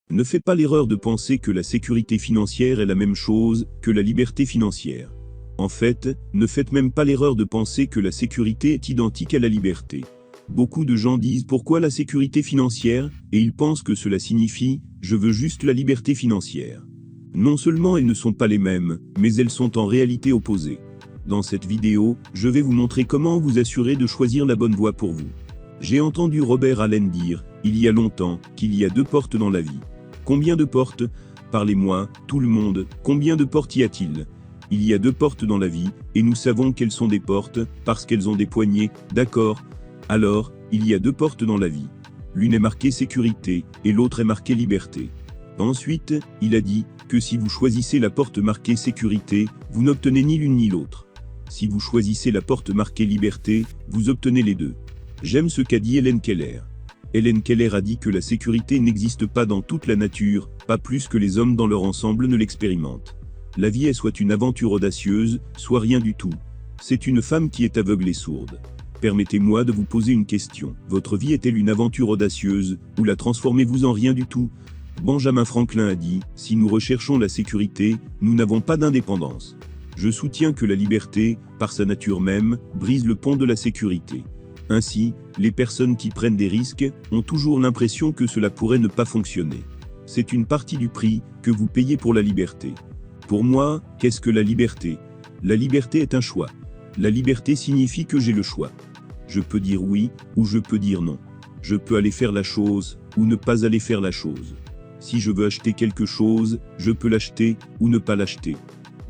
Ne faites pas l'erreur de penser que la sécurité financière est la même chose que la liberté financière. En fait, ne faites même pas l'erreur de penser que la sécurité est identique à la liberté. Beaucoup de gens disent pourquoi la sécurité financière, et ils pensent que cela signifie « je veux juste la liberté financière ». Non seulement elles ne sont pas les mêmes, mais elles sont en réalité opposées. Dans cette vidéo, je vais vous montrer comment vous assurer de choisir la bonne voie pour vous. J'ai entendu Robert Allen dire, il y a longtemps, qu'il y a 2 portes dans la vie. Combien de portes? Parlez-moi, tout le monde, combien de portes y a-t-il? Il y a 2 portes dans la vie, et nous savons qu'elles sont des portes, parce qu'elles ont des poignées, d'accord? Alors, il y a 2 portes dans la vie. L'une est marquée sécurité, et l'autre est marquée liberté. Ensuite, il a dit, que si vous choisissez la porte marquée sécurité, vous n'obtenez ni l'une ni l'autre. Si vous choisissez la porte marquée liberté, vous obtenez les deux. J'aime ce qu'a dit Helen Keller. Helen Keller a dit que la sécurité n'existe pas dans toute la nature, pas plus que les hommes dans leur ensemble ne l'expérimentent. La vie est soit une aventure audacieuse, soit rien du tout. C'est une femme qui est aveugle et sourde. Permettez-moi de vous poser une question. Votre vie est-elle une aventure audacieuse, ou la transformez-vous en rien du tout? Benjamin Franklin a dit, si nous recherchons la sécurité, nous n'avons pas d'indépendance. Je soutiens que la liberté, par sa nature même, brise le pont de la sécurité. Ainsi, les personnes qui prennent des risques ont toujours l'impression que cela pourrait ne pas fonctionner. C'est une partie du prix que vous payez pour la liberté. Pour moi, qu'est-ce que la liberté? La liberté est un choix. La liberté signifie que j'ai le choix. Je peux dire oui, ou je peux dire non. Je peux aller faire la chose, ou ne pas aller faire la chose. Si je veux acheter quelque chose, je peux l'acheter, ou ne pas l'acheter.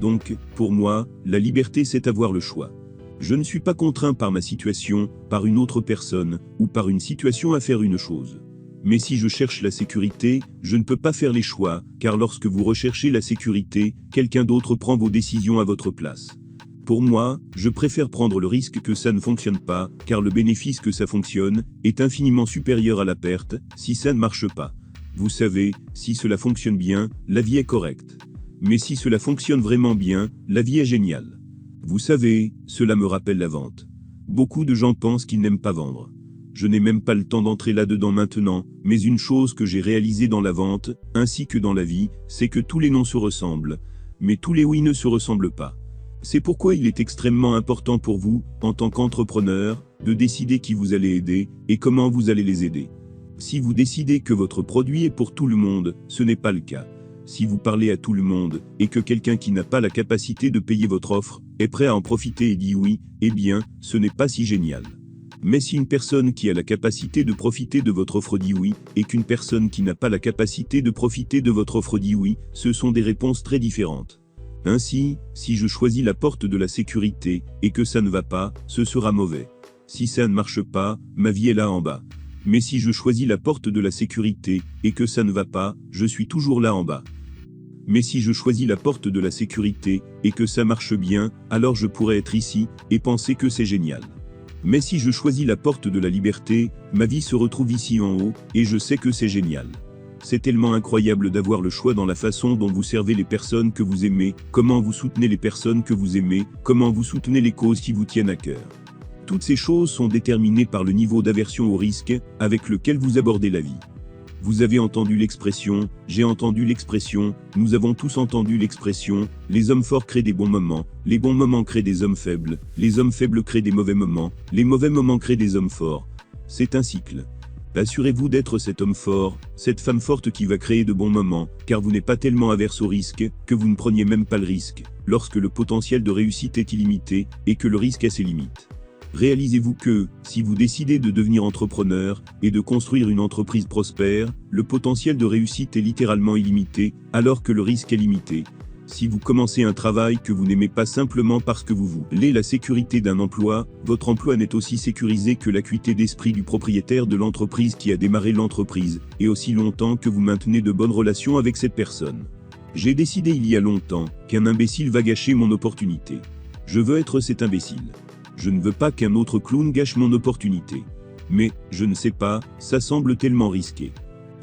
Donc, pour moi, la liberté c'est avoir le choix. Je ne suis pas contraint par ma situation, par une autre personne, ou par une situation à faire une chose. Mais si je cherche la sécurité, je ne peux pas faire les choix, car lorsque vous recherchez la sécurité, quelqu'un d'autre prend vos décisions à votre place. Pour moi, je préfère prendre le risque que ça ne fonctionne pas, car le bénéfice que ça fonctionne est infiniment supérieur à la perte, si ça ne marche pas. Vous savez, si cela fonctionne bien, la vie est correcte. Mais si cela fonctionne vraiment bien, la vie est géniale. Vous savez, cela me rappelle la vente. Beaucoup de gens pensent qu'ils n'aiment pas vendre. Je n'ai même pas le temps d'entrer là-dedans maintenant, mais une chose que j'ai réalisée dans la vente, ainsi que dans la vie, c'est que tous les noms se ressemblent, mais tous les oui ne se ressemblent pas. C'est pourquoi il est extrêmement important pour vous, en tant qu'entrepreneur, de décider qui vous allez aider, et comment vous allez les aider. Si vous décidez que votre produit est pour tout le monde, ce n'est pas le cas. Si vous parlez à tout le monde, et que quelqu'un qui n'a pas la capacité de payer votre offre, est prêt à en profiter et dit oui, eh bien, ce n'est pas si génial. Mais si une personne qui a la capacité de profiter de votre offre dit oui, et qu'une personne qui n'a pas la capacité de profiter de votre offre dit oui, ce sont des réponses très différentes. Ainsi, si je choisis la porte de la sécurité, et que ça ne va pas, ce sera mauvais. Si ça ne marche pas, ma vie est là en bas. Mais si je choisis la porte de la sécurité, et que ça ne va pas, je suis toujours là en bas. Mais si je choisis la porte de la sécurité, et que ça marche bien, alors je pourrais être ici, et penser que c'est génial. Mais si je choisis la porte de la liberté, ma vie se retrouve ici en haut, et je sais que c'est génial. C'est tellement incroyable d'avoir le choix dans la façon dont vous servez les personnes que vous aimez, comment vous soutenez les personnes que vous aimez, comment vous soutenez les causes qui vous tiennent à cœur. Toutes ces choses sont déterminées par le niveau d'aversion au risque, avec lequel vous abordez la vie. Vous avez entendu l'expression, j'ai entendu l'expression, nous avons tous entendu l'expression, les hommes forts créent des bons moments, les bons moments créent des hommes faibles, les hommes faibles créent des mauvais moments, les mauvais moments créent des hommes forts. C'est un cycle. Assurez-vous d'être cet homme fort, cette femme forte qui va créer de bons moments, car vous n'êtes pas tellement averse au risque, que vous ne preniez même pas le risque, lorsque le potentiel de réussite est illimité, et que le risque a ses limites. Réalisez-vous que, si vous décidez de devenir entrepreneur, et de construire une entreprise prospère, le potentiel de réussite est littéralement illimité, alors que le risque est limité. Si vous commencez un travail que vous n'aimez pas simplement parce que vous voulez la sécurité d'un emploi, votre emploi n'est aussi sécurisé que l'acuité d'esprit du propriétaire de l'entreprise qui a démarré l'entreprise, et aussi longtemps que vous maintenez de bonnes relations avec cette personne. J'ai décidé il y a longtemps qu'un imbécile va gâcher mon opportunité. Je veux être cet imbécile. Je ne veux pas qu'un autre clown gâche mon opportunité. Mais, je ne sais pas, ça semble tellement risqué.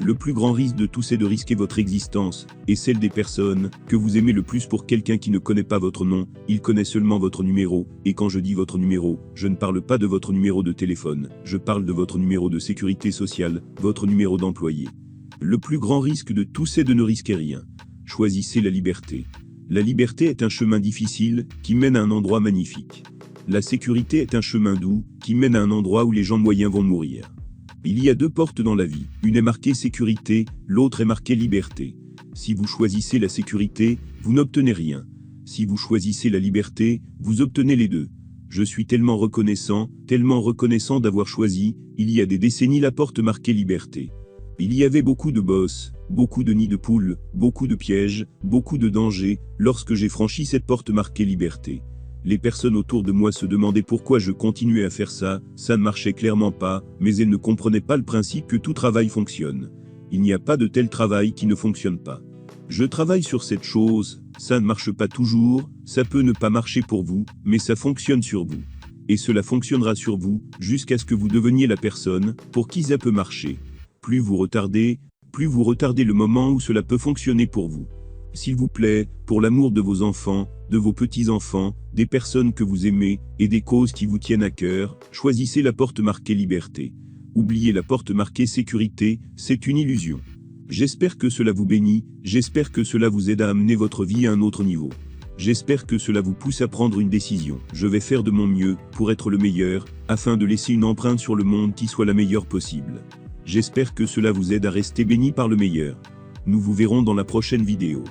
Le plus grand risque de tout c'est de risquer votre existence, et celle des personnes que vous aimez le plus pour quelqu'un qui ne connaît pas votre nom, il connaît seulement votre numéro, et quand je dis votre numéro, je ne parle pas de votre numéro de téléphone, je parle de votre numéro de sécurité sociale, votre numéro d'employé. Le plus grand risque de tous c'est de ne risquer rien. Choisissez la liberté. La liberté est un chemin difficile qui mène à un endroit magnifique. La sécurité est un chemin doux qui mène à un endroit où les gens moyens vont mourir. Il y a deux portes dans la vie, une est marquée sécurité, l'autre est marquée liberté. Si vous choisissez la sécurité, vous n'obtenez rien. Si vous choisissez la liberté, vous obtenez les deux. Je suis tellement reconnaissant d'avoir choisi, il y a des décennies, la porte marquée liberté. Il y avait beaucoup de bosses, beaucoup de nids de poules, beaucoup de pièges, beaucoup de dangers, lorsque j'ai franchi cette porte marquée liberté. Les personnes autour de moi se demandaient pourquoi je continuais à faire ça, ça ne marchait clairement pas, mais elles ne comprenaient pas le principe que tout travail fonctionne. Il n'y a pas de tel travail qui ne fonctionne pas. Je travaille sur cette chose, ça ne marche pas toujours, ça peut ne pas marcher pour vous, mais ça fonctionne sur vous. Et cela fonctionnera sur vous, jusqu'à ce que vous deveniez la personne pour qui ça peut marcher. Plus vous retardez le moment où cela peut fonctionner pour vous. S'il vous plaît, pour l'amour de vos enfants, de vos petits-enfants, des personnes que vous aimez, et des causes qui vous tiennent à cœur, choisissez la porte marquée liberté. Oubliez la porte marquée sécurité, c'est une illusion. J'espère que cela vous bénit, j'espère que cela vous aide à amener votre vie à un autre niveau. J'espère que cela vous pousse à prendre une décision. Je vais faire de mon mieux pour être le meilleur, afin de laisser une empreinte sur le monde qui soit la meilleure possible. J'espère que cela vous aide à rester béni par le meilleur. Nous vous verrons dans la prochaine vidéo.